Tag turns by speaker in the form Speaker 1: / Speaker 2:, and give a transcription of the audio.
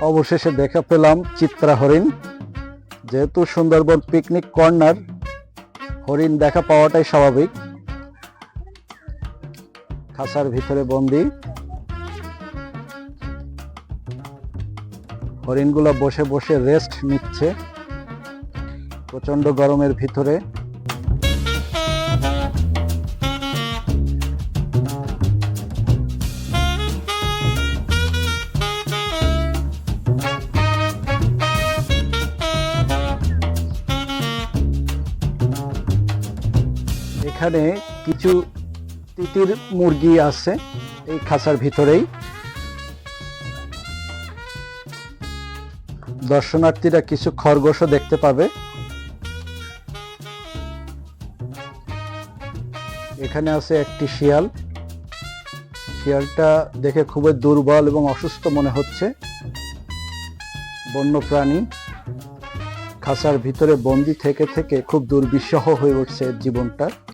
Speaker 1: অবশেষে দেখা পেলাম চিত্রা হরিণ। যেহেতু সুন্দরবন পিকনিক কর্নার, হরিণ দেখা পাওয়াটাই স্বাভাবিক। খাঁচার ভিতরে বন্দি হরিণগুলো বসে বসে রেস্ট নিচ্ছে প্রচন্ড গরমের ভিতরে। এখানে কিছু তিতির মুরগি আছে এই খাঁচার ভিতরেই। দর্শনার্থীরা কিছু খরগোশও দেখতে পাবে। এখানে আছে একটি শিয়াল। শিয়ালটা দেখে খুবই দুর্বল এবং অসুস্থ মনে হচ্ছে। বন্য প্রাণী খাঁচার ভিতরে বন্দি থেকে থেকে খুব দুর্বিষহ হয়ে উঠছে জীবনটা।